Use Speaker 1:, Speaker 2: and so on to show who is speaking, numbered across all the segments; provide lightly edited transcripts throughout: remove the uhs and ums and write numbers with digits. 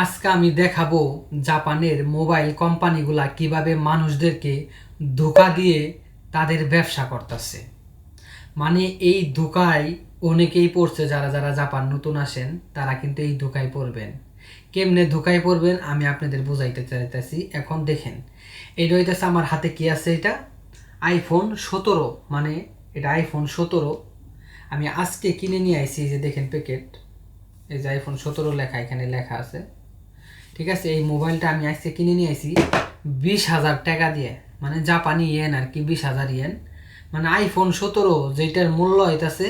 Speaker 1: আজকে আমি দেখাবো জাপানের মোবাইল কোম্পানিগুলা কিভাবে মানুষদেরকে ধোঁকা দিয়ে তাদের ব্যবসা করতেছে। মানে এই ধোঁকায় অনেকেই পড়ছে, যারা যারা জাপান নতুন আসেন তারা কিন্তু এই ধোঁকায় পড়বেন। কেমনে ধোঁকায় পড়বেন আমি আপনাদের বুঝাইতে চাইতেছি। এখন দেখেন, এটা হইতেছে আমার হাতে কি আছে, এটা আইফোন 17। মানে এটা আইফোন 17 আমি আজকে কিনে নিয়ে আইছি। যে দেখেন প্যাকেট, এই যে আইফোন 17 লেখা এখানে লেখা আছে। ঠিক আছে, এই মোবাইলটা আমি আজকে কিনে নিয়ে আসি 20,000 টাকা দিয়ে, মানে জাপানি ইয়েন আর কি, 20,000 ইয়েন। মানে আইফোন 17 যেটার মূল্য হইতাছে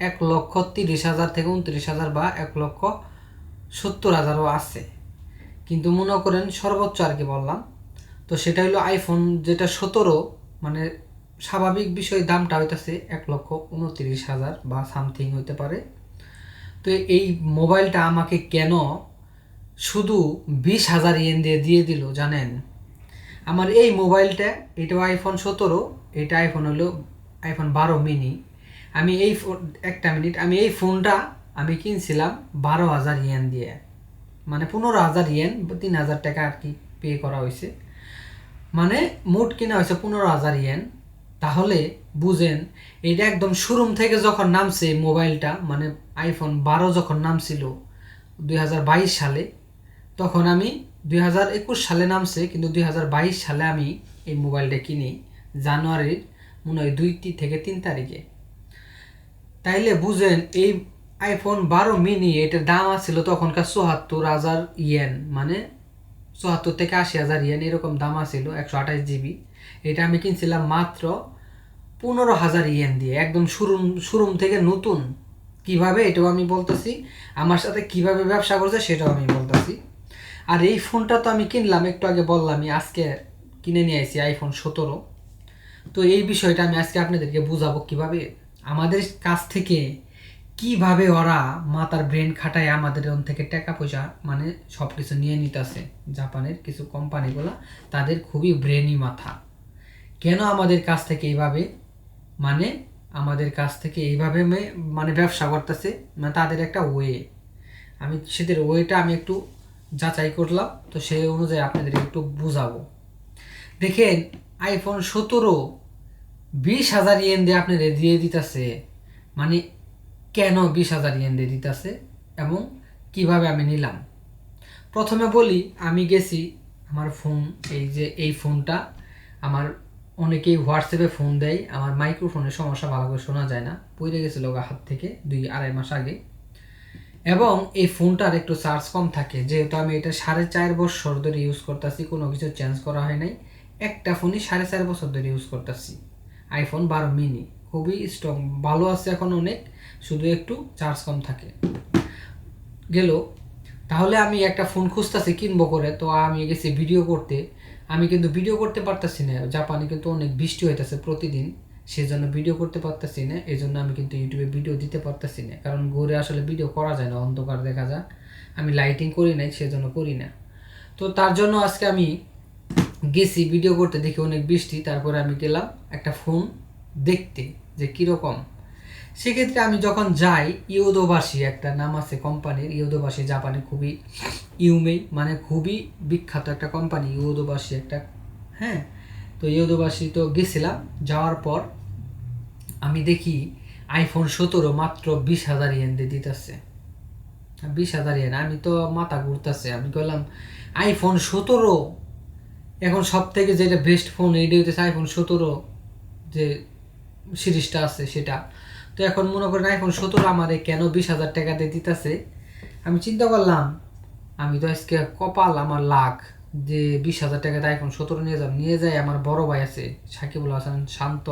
Speaker 1: 1,30,000 থেকে 29,000 বা 1,70,000ও আছে। কিন্তু মনে করেন সর্বোচ্চ আর কি বললাম, তো সেটা হলো আইফোন যেটা 17, মানে স্বাভাবিক বিষয় দামটা হইতাছে 1,29,000 বা সামথিং হইতে পারে। তো এই মোবাইলটা আমাকে কেন শুধু 20,000 ইয়েন দিয়ে দিয়ে দিল জানেন? আমার এই মোবাইলটা, এটাও আইফোন 17, এটা আইফোন হলো আইফোন 12 মিনি। আমি এই একটা মিনিট, আমি এই ফোনটা আমি কিনছিলাম 12,000 ইয়েন দিয়ে, মানে 15,000 ইয়েন, 3,000 টাকা আর কি পে করা হয়েছে। মানে মোট কিনা হয়েছে 15,000 ইয়েন। তাহলে বুঝেন, এটা একদম শোরুম থেকে যখন নামছে মোবাইলটা, মানে আইফোন 12 যখন নামছিল 2022 সালে, তখন আমি 2021 সালে নামছে, কিন্তু 2022 সালে আমি এই মোবাইলটা কিনি জানুয়ারির মনে হয় 2 থেকে 3 তারিখে। তাইলে বুঝেন, এই আইফোন 12 মিনি এটার দাম আছিল তখনকার 74,000 ইয়েন, মানে 74 থেকে 80,000 ইয়েন এরকম দাম আছিল, 128 জিবি। এটা আমি কিনছিলাম মাত্র 15,000 ইয়েন দিয়ে, একদম শোরুম থেকে নতুন। কিভাবে এটাও আমি বলতেছি, আমার সাথে কিভাবে ব্যবসা করছে সেটাও আমি বলতেছি। আর এই ফোনটা তো আমি কিনলাম, একটু আগে বললামই, আজকে কিনে নিয়ে আসি আইফোন 17। তো এই বিষয়টা আমি আজকে আপনাদেরকে বুঝাবো কিভাবে আমাদের কাছ থেকে কিভাবে ওরা মাথার ব্রেন খাটায় আমাদের ওন থেকে টাকা পয়সা মানে সব কিছু নিয়ে নিতেছে। জাপানের কিছু কোম্পানিগুলো, তাদের খুবই ব্রেনই মাথা। কেন আমাদের কাছ থেকে এইভাবে, মানে আমাদের কাছ থেকে এইভাবে মানে ব্যবসা করতেছে, মানে তাদের একটা ওয়ে, আমি সেদের ওয়েটা আমি একটু যাচাই করলাম, তো সেই অনুযায়ী আপনাদের একটু বুঝাবো। দেখেন, আইফোন 17 20,000 ইয়েন দিয়ে আপনাদের দিয়ে দিতেছে। মানে কেন 20,000 ইয়েন দিয়ে দিতেছে এবং কিভাবে আমি নিলাম। প্রথমে বলি, আমি গেছি আমার ফোন, এই যে এই ফোনটা আমার, অনেকেই হোয়াটসঅ্যাপে ফোন দেয়, আমার মাইক্রোফোনের সমস্যা, ভালো করে শোনা যায় না, পড়ে গেছিলো হাত থেকে 2-2.5 মাস আগে। এবং এই ফোনটার একটু চার্জ কম থাকে, যেহেতু আমি এটা 4.5 বছর ধরে ইউজ করতেছি, কোনো কিছু চেঞ্জ করা হয় নাই। একটা ফোনই 4.5 বছর ধরে ইউজ করতেছি, আইফোন 12 মিনি, খুবই স্ট্রং, ভালো আছে এখন অনেক, শুধু একটু চার্জ কম থাকে। গেল, তাহলে আমি একটা ফোন খুঁজতেছি কিনবো করে, তো আমি গেছি ভিডিও করতে। আমি কিন্তু ভিডিও করতে পারতেছি না, জাপানে কিন্তু অনেক বৃষ্টি হইতেছে প্রতিদিন, সেজন্য ভিডিও করতে পারতেছি না। এই জন্য আমি কিন্তু ইউটিউবে ভিডিও দিতে পারতেছি না, কারণ ঘুরে আসলে ভিডিও করা যায় না, অন্ধকার দেখা যায়। আমি লাইটিং করি নাই, সেজন্য করি না। তো তার জন্য আজকে আমি গেছি ভিডিও করতে, দেখি অনেক বৃষ্টি, তারপরে আমি গেলাম একটা ফোন দেখতে যে কীরকম। সেক্ষেত্রে আমি যখন যাই, ইয়োদোবাসী একটা নাম আছে কোম্পানির, ইয়োদোবাসী জাপানে খুবই ইউমেই, মানে খুবই বিখ্যাত একটা কোম্পানি ইয়োদোবাসী একটা। হ্যাঁ, তো ইয়োদোবাসী তো গেছিলাম, যাওয়ার পর আমি দেখি আইফোন 17 মাত্র 20,000 ইয়েন দিয়ে দিতেছে। 20,000 ইয়েন, আমি তো মাথা ঘুরতেছে। আমি বললাম আইফোন 17, এখন সব থেকে যেটা বেস্ট ফোন এইটা হইতেছে আইফোন 17 যে সিরিজটা আছে সেটা। তো এখন মনে করেন আইফোন 17 আমারে কেন 20,000 টাকা দিয়ে দিতেছে। আমি চিন্তা করলাম, আমি তো আজকে কপাল আমার লাখ, যে 20,000 টাকাতে আইফোন 17 নিয়ে যাই। আমার বড় ভাই আছে সাকিবুল হাসান শান্ত,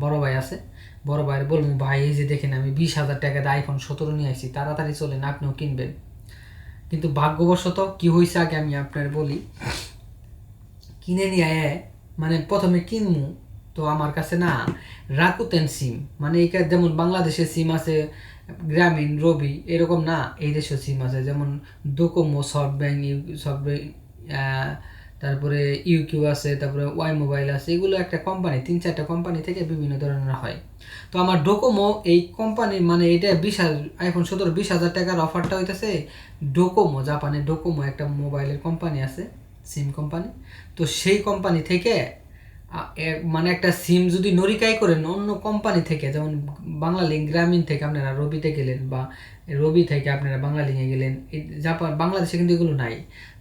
Speaker 1: বড় ভাই আছে, বড় ভাইয়ের বলবো, ভাই এই যে দেখেন আমি 20,000 টাকাতে আইফোন 17 নিয়ে আসি, তাড়াতাড়ি চলেন আপনিও কিনবেন। কিন্তু ভাগ্যবশত কি হয়েছে আগে আমি আপনার বলি। কিনে নিয়ে মানে প্রথমে কিনমু, তো আমার কাছে না রাকুতেন সিম, মানে এই যেমন বাংলাদেশের সিম আছে গ্রামীণ, রবি, এরকম না, এই দেশের সিম আছে যেমন ডোকোমো, সফটব্যাংক, তারপরে ইউকিউ আছে, তারপরে ওয়াই মোবাইল আছে, এগুলো একটা কোম্পানি, 3-4টা কোম্পানি থেকে বিভিন্ন ধরনের হয়। তো আমার ডোকোমো এই কোম্পানি, মানে এটা আইফোন 17 20,000 টাকার অফারটা হইতেছে ডোকোমো, জাপানের ডোকোমো একটা মোবাইলের কোম্পানি আছে, সিম কোম্পানি। তো সেই কোম্পানি থেকে মানে একটা সিম যদি নরিকাই করেন অন্য কোম্পানি থেকে, যেমন বাংলালিংক গ্রামীণ থেকে আপনারা রবিতে গেলেন, বা রবি থেকে আপনারা বাংলালিংকে গেলেন, বাংলাদেশে কিন্তু এগুলো নাই,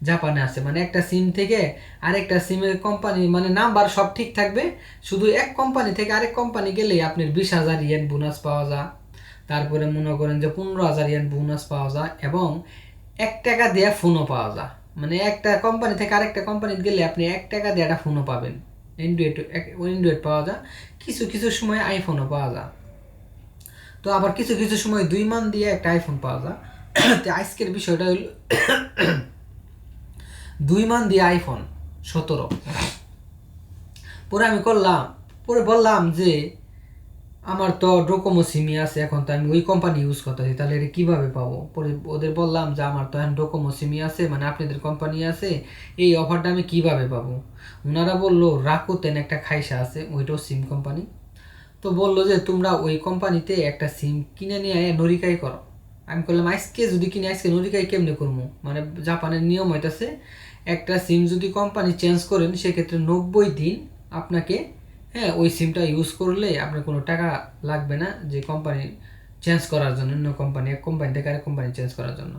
Speaker 1: জাপানে আছে। মানে একটা সিম থেকে আরেকটা সিমের কোম্পানি, মানে নাম্বার সব ঠিক থাকবে, শুধু এক কোম্পানি থেকে আরেক কোম্পানি গেলে আপনার 20,000 ইয়েন বোনাস পাওয়া যায়। তারপরে মনে করেন যে 15,000 ইয়েন বোনাস পাওয়া যায়, এবং 1 টাকা দিয়ে ফোনও পাওয়া যায়। মানে একটা কোম্পানি থেকে আরেকটা কোম্পানিতে গেলে আপনি 1 টাকা দিয়ে একটা ফোনও পাবেন, অ্যান্ড্রয়েড পাওয়া যায়, কিছু কিছু সময় আইফোনও পাওয়া যায়। তো আবার কিছু কিছু সময় 2 মান দিয়ে একটা আইফোন পাওয়া যায়। তো আজকের বিষয়টা হইল 2 মান দিয়ে আইফোন 17। পরে আমি বললাম যে আমার তো ডোকোমো সিমি আছে, এখন তো আমি ওই কোম্পানি ইউজ করতেছি, তাহলে এটা কীভাবে পাবো? পরে ওদের বললাম যে আমার তো এখন ডোকোমো সিমি আছে, মানে আপনাদের কোম্পানি আছে, এই অফারটা আমি কিভাবে পাবো? ওনারা বললো রাকুতেন একটা খাইসা আছে, ওইটাও সিম কোম্পানি। তো বললো যে তোমরা ওই কোম্পানিতে একটা সিম কিনে নিয়ে নরিকাই করো। আমি বললাম আজকে যদি কিনে আজকে নরিকাই কেমনে করবো? মানে জাপানের নিয়ম হইতেছে একটা সিম যদি কোম্পানি চেঞ্জ করেন সেক্ষেত্রে 90 দিন আপনাকে, হ্যাঁ, ওই সিমটা ইউজ করলে আপনার কোনো টাকা লাগবে না যে কোম্পানি চেঞ্জ করার জন্য, অন্য কোম্পানি, এক কোম্পানি থেকে আরেক কোম্পানি চেঞ্জ করার জন্য।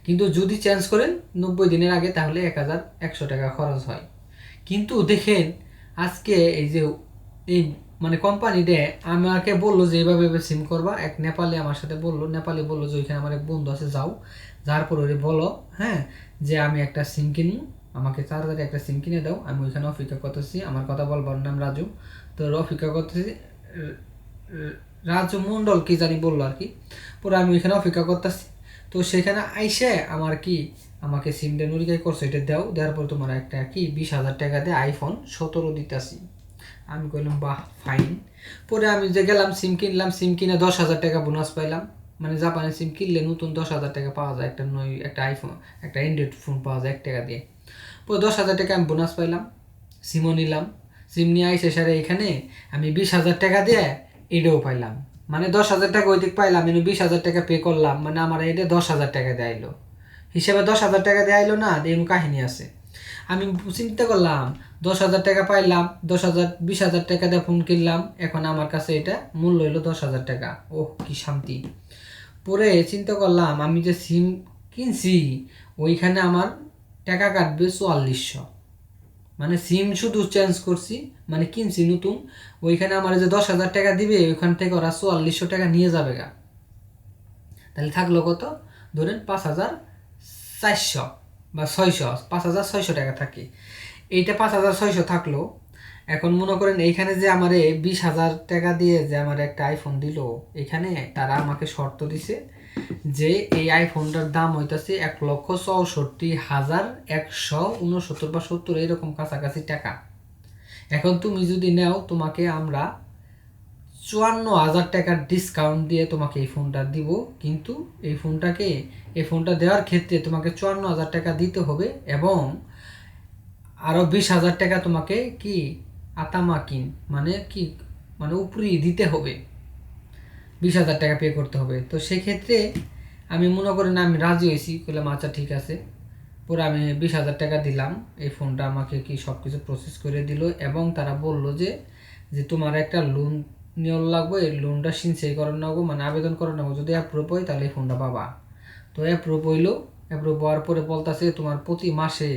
Speaker 1: কিন্তু যদি চেঞ্জ করেন 90 দিনের আগে, তাহলে 1,100 টাকা খরচ হয়। কিন্তু দেখেন আজকে এই যে এই মানে কোম্পানিতে আমাকে বললো যে এইভাবে সিম করবা, এক নেপালি আমার সাথে বললো, নেপালি বললো যে ওইখানে আমার এক বন্ধু আছে, যাও, যার পর ওরে বলো, হ্যাঁ, যে আমি একটা সিম কিনবো, আমাকে 4,000 একটা সিম কিনে দাও। আমি ওইখানে অপেক্ষা করতেছি, আমার কথা বলবার নাম রাজু। তো অপেক্ষা করতেছি, রাজু মন্ডল কি জানি বললো আর কি। পরে আমি ওইখানে অপেক্ষা করতেছি, তো সেখানে আইসে আমাকে সিম ডেলিভারি করছে, এটা দেওয়ার পর তোমার একটা কি 20,000 টাকা দিয়ে আইফোন 17 দিতেছি। আমি কইলাম বাহ, ফাইন। পরে আমি যে গেলাম সিম কিনলাম, সিম কিনে 10,000 টাকা বোনাস পাইলাম। মানে জাপানের সিম কিনলে নতুন 10,000 টাকা পাওয়া যায়, একটা আইফোন, একটা অ্যান্ড্রয়েড ফোন পাওয়া যায় 1 টাকা দিয়ে। পরে 10,000 টাকা আমি বোনাস পাইলাম, সিমও নিলাম। সিম নিয়ে আইসে সারে এখানে আমি 20,000 টাকা দিয়ে এটাও পাইলাম। মানে 10,000 টাকা ওইদিক পাইলাম, আমি 20,000 টাকা পে করলাম, মানে আমার এটা 10,000 টাকা দিয়ে আইলো। হিসাবে 10,000 টাকা দিয়ে আইলো না, এরকম কাহিনী আছে। আমি চিন্তা করলাম 10,000 টাকা পাইলাম, 20,000 টাকা দিয়ে ফোন কিনলাম, এখন আমার কাছে এটা মূল্য হইলো 10,000 টাকা। ওহ, কি শান্তি। পরে চিন্তা করলাম আমি যে সিম কিনছি ওইখানে আমার টাকা কাটবে 4400। মানে সিম শুধু চেঞ্জ করছি, মানে কিনছি নতুন, ওইখানে আমার যে 10,000 টাকা দিবে ওইখান থেকে ওরা 4400 টাকা নিয়ে যাবে গা। তাহলে থাকলো কত? ধরেন 5,400 বা 600, 5,600 টাকা থাকে। এইটা 5,600 থাকলো। এখন মনে করেন এইখানে যে আমারে 20,000 টাকা দিয়ে যে আমার একটা আইফোন দিল, এখানে তারা আমাকে শর্ত দিছে যে এই আইফোনটার দাম হইতাছে 1,64,169 বা 70 এরকম কাছাকাছি টাকা। এখন তুমি যদি নেও, তোমাকে আমরা 54,000 টাকার ডিসকাউন্ট দিয়ে তোমাকে এই ফোনটা দিব। কিন্তু এই ফোনটা দেওয়ার ক্ষেত্রে তোমাকে 54,000 টাকা দিতে হবে, এবং আরও 20,000 টাকা তোমাকে কি আতামাকিন, মানে কি, মানে উপরি দিতে হবে, 20,000 টাকা পে করতে হবে। তো সেক্ষেত্রে আমি মনে করি না, আমি রাজি হয়েছি, বললাম আচ্ছা ঠিক আছে। পরে আমি 20,000 টাকা দিলাম, এই ফোনটা আমাকে কি সব কিছু প্রসেস করে দিল, এবং তারা বললো যে তোমার একটা লোন নেওয়া লাগবে, এই লোনটা সিনসেই করানো লাগবো, মানে আবেদন করানো লাগবো, যদি অ্যাপ্রুভ হয় তাহলে এই ফোনটা পাবা। তো অ্যাপ্রুভ হইলো, অ্যাপ্রুভ হওয়ার পরে বলতেছে তোমার প্রতি মাসে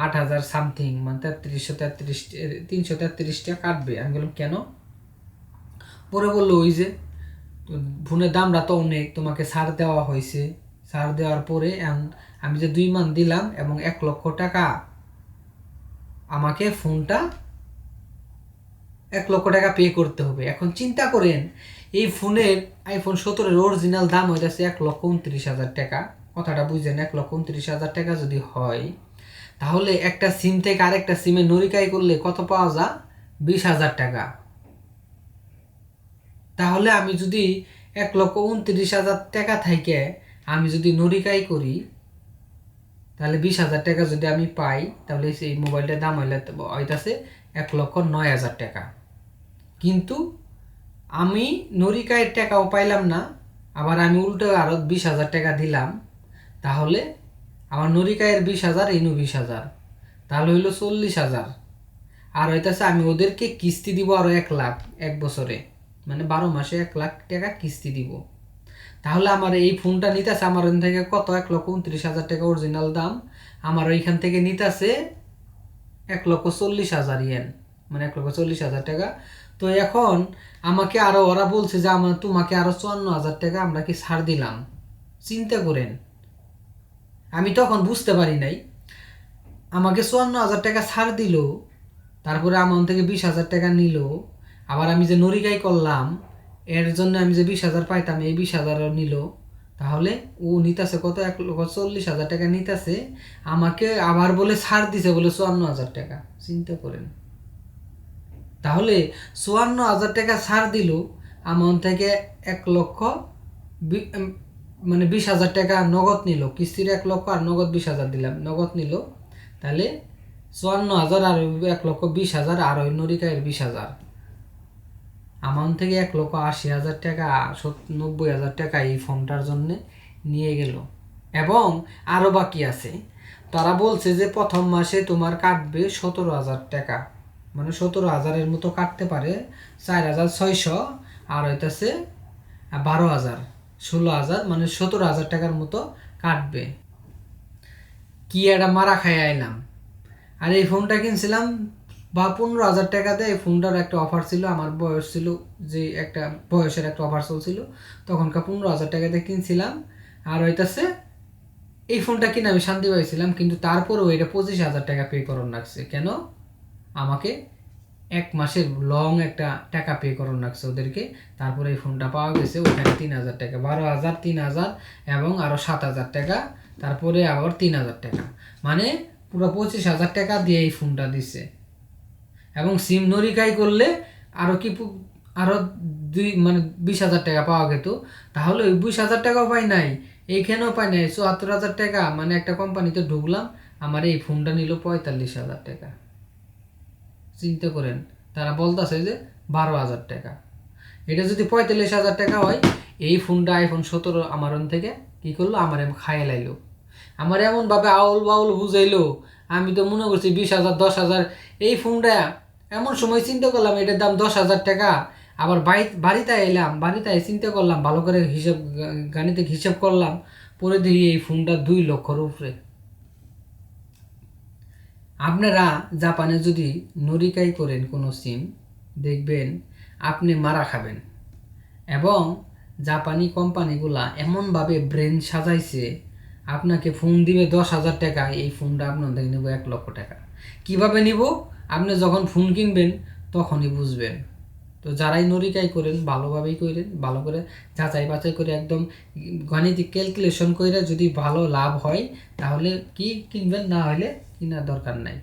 Speaker 1: 8,000 সামথিং, মানে 333 টাকা কাটবে। আমি বললাম কেন? পরে বললো ওই যে ফোনের দামটা তো অনেক, তোমাকে ছাড় দেওয়া হয়েছে, ছাড় দেওয়ার পরে আমি যে 2 মান দিলাম এবং 1,00,000 টাকা আমাকে ফোনটা 1,00,000 টাকা পে করতে হবে। এখন চিন্তা করেন এই ফোনের আইফোন 17 অরিজিনাল দাম হইতেছে 1,29,000 টাকা। কথাটা বুঝছেন? 1,29,000 টাকা যদি হয়, তাহলে একটা সিম থেকে আরেকটা সিমে নরিকাই করলে কত পাওয়া যায়? 20,000 টাকা। তাহলে আমি যদি 1,29,000 টাকা থেকে আমি যদি নরিকাই করি, তাহলে 20,000 টাকা যদি আমি পাই তাহলে এই মোবাইলটার দাম হইতাছে 1,09,000 টাকা। কিন্তু আমি নরিকায়ের টাকাও পাইলাম না, আবার আমি উল্টো আরও 20,000 টাকা দিলাম, তাহলে আমার নরিকায়ের 20,000 ইনু 20,000, তাহলে হইলো 40,000। আর হইতাছে আমি ওদেরকে কিস্তি দিব আরও 1 লাখ এক বছরে, মানে 12 মাসে 1 লাখ টাকা কিস্তি দিব। তাহলে আমার এই ফোনটা নিতেছে আমার ওখান থেকে কত, 1,29,000 টাকা অরিজিনাল দাম, আমার ওইখান থেকে নিতেছে 1,40,000 ইয়েন, মানে 1,40,000 টাকা। তো এখন আমাকে আরো ওরা বলছে যে তোমাকে আরো 54,000 টাকা আমরা কি ছাড় দিলাম। চিন্তা করেন, আমি তখন বুঝতে পারি নাই, আমাকে 54,000 টাকা ছাড় দিল, তারপরে আমার থেকে 20,000 টাকা নিল, আবার আমি যে নরিকাই করলাম এর জন্য আমি যে 20,000 পাইতাম এই 20,000 নিল। তাহলে ও নিতেছে কত, 1,40,000 টাকা নিতেছে, আমাকে আবার বলে ছাড় দিছে বলে 54,000 টাকা। চিন্তা করেন, তাহলে 54,000 টাকা ছাড় দিল, আমার থেকে 20,000 টাকা নগদ নিল, কিস্তির 1 লক্ষ আর নগদ 20,000 দিলাম, নগদ নিল। তাহলে 54,000 আর 1,20,000 আর ওই নরিকায়ের 20,000, আমার থেকে 1,80,000 টাকা, 90,000 টাকা এই ফোনটার জন্য নিয়ে গেল। এবং আরও বাকি আছে, তারা বলছে যে প্রথম মাসে তোমার কাটবে 17,000 টাকা, মানে 17,000-এর মতো কাটতে পারে, 4,600 আর হইতেছে 12,000, 16,000, মানে 17,000 টাকার মতো কাটবে। কি একটা মারা খাই আইলাম। আর এই ফোনটা কিনছিলাম 15,000 টাকা দিয়ে। এই ফোনটার একটা অফার ছিল, আমার বয়স ছিল যে একটা বয়সের একটা অফার চলছিল, তখনকার 15,000 টাকা দিয়ে কিনছিলাম। আর হইতাছে এই ফোনটা কিনে আমি শান্তি পাইছিলাম, কিন্তু তারপরেও এটা 25,000 টাকা পে করণ লাগছে। কেন? আমাকে 1 মাসের লং একটা টাকা পে করণ লাগছে ওদেরকে। তারপরে এই ফোনটা পাওয়া গেছে, ওখানে 3,000 টাকা, 12,000, 3,000 এবং আরও 7,000 টাকা, তারপরে আবার 3,000 টাকা, মানে পুরো 25,000 টাকা দিয়ে এই ফোনটা দিছে। এবং সিম নরিকাই করলে আরও আরও 20,000 টাকা পাওয়া যেত। তাহলে ওই 20,000 টাকাও পাই নাই, এইখানেও পাই নাই, 74,000 টাকা, মানে একটা কোম্পানিতে ঢুকলাম, আমার এই ফোনটা নিল 45,000 টাকা। চিন্তা করেন, তারা বলতেছে যে 12,000 টাকা। এটা যদি 45,000 টাকা হয়, এই ফোনটা iPhone 17 আমার থেকে কি করলো, আমার খাইয়ে লাইলো, আমার এমনভাবে আউল বাউল বুঝাইলো, আমি তো মনে করছি 20,000, 10,000। এই ফোনটা এমন সময় চিন্তা করলাম এটার দাম 10,000 টাকা। আবার বাড়িতে এলাম, বাড়িতে চিন্তা করলাম, ভালো করে গাণিতিক হিসাব করলাম, পরে দেখি এই ফোনটা 2 লক্ষর উপরে। আপনারা জাপানে যদি নরিকাই করেন কোনো সিম, দেখবেন আপনি মারা খাবেন। এবং জাপানি কোম্পানিগুলা এমনভাবে ব্রেন সাজাইছে, আপনাকে ফোন দিবে 10,000 টাকা, এই ফোনটা আপনার থেকে নেব 1 লক্ষ টাকা। কিভাবে নিব? আপনি যখন ফোন কিনবেন তখনই বুঝবেন। তো যারাই নরিকাই করেন ভালোভাবেই করেন, ভালো করে যাচাই বাছাই করে, একদম গাণিতিক ক্যালকুলেশন করে যদি ভালো লাভ হয় তাহলে কি কিনবেন, না হলে কেনার দরকার নাই।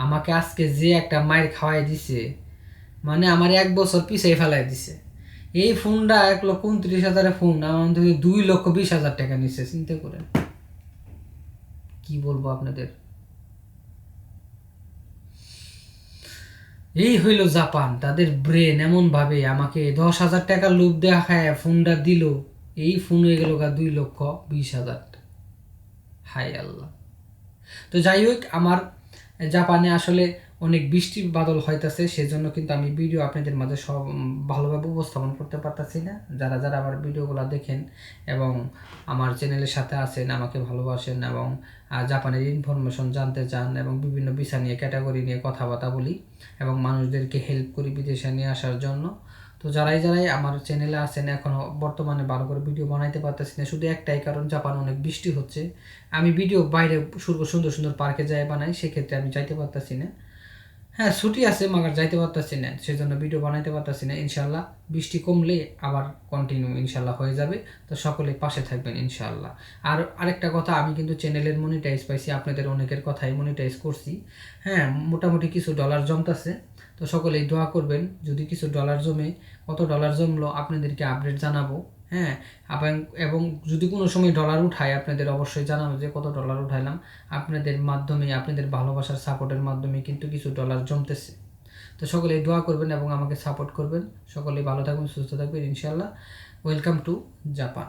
Speaker 1: আমাকে আজকে যে একটা মায়ের খাওয়াই দিছে, মানে আমার 1 বছর পিছিয়ে ফেলাই দিছে। এই ফোনটা 1,29,000 ফোন আমার থেকে 2,20,000 টাকা নিচ্ছে। চিন্তা করেন, কি বলবো আপনাদের। এই হইল জাপান, তাদের ব্রেন এমন ভাবে আমাকে 10,000 টাকা লোভ দেখায় ফোনটা দিল, এই ফোন হয়ে গেল 2,20,000। হাই আল্লাহ। তো যাই হোক, আমার জাপানে আসলে অনেক বৃষ্টি বাদল হইতেছে, সেজন্য কিন্তু আমি ভিডিও আপনাদের মাঝে সব ভালোভাবে উপস্থাপন করতে পারতেছি না। যারা যারা আমার ভিডিওগুলো দেখেন এবং আমার চ্যানেলের সাথে আছেন, আমাকে ভালোবাসেন এবং জাপানের ইনফরমেশন জানতে চান এবং বিভিন্ন বিষয় নিয়ে ক্যাটাগরি নিয়ে কথাবার্তা বলি এবং মানুষদেরকে হেল্প করি বিদেশে নিয়ে আসার জন্য। তো যারাই আমার চ্যানেলে আছেন, এখনও বর্তমানে ভালো করে ভিডিও বানাইতে পারতেছি না, শুধু একটাই কারণ, জাপানে অনেক বৃষ্টি হচ্ছে। আমি ভিডিও বাইরে সুন্দর সুন্দর পার্কে যাই বানাই, সেক্ষেত্রে আমি যাইতে পারতেছি না। হ্যাঁ, ছুটি আছে মাগার যাইতে পারতেছি না, সেজন্য ভিডিও বানাইতে পারতেছি না। ইনশাল্লাহ বৃষ্টি কমলে আবার কন্টিনিউ ইনশাল্লাহ হয়ে যাবে। তো সকলে পাশে থাকবেন ইনশাল্লাহ। আর আরেকটা কথা, আমি কিন্তু চ্যানেলের মনিটাইজ পাইছি, আপনাদের অনেকের কথাই মনিটাইজ করছি। হ্যাঁ, মোটামুটি কিছু ডলার জমতেছে। তো সকলেই দোয়া করবেন, যদি কিছু ডলার জমে, কত ডলার জমলো আপনাদেরকে আপডেট জানাবো। হ্যাঁ, এবং যদি কোনো সময় ডলার উঠায় আপনাদের অবশ্যই জানাবো যে কত ডলার উঠাইলাম। আপনাদের মাধ্যমে, আপনাদের ভালোবাসার সাপোর্টের মাধ্যমে কিন্তু কিছু ডলার জমতেছে। তো সকলেই দোয়া করবেন এবং আমাকে সাপোর্ট করবেন। সকলেই ভালো থাকবেন, সুস্থ থাকবেন ইনশাআল্লাহ। Welcome to Japan.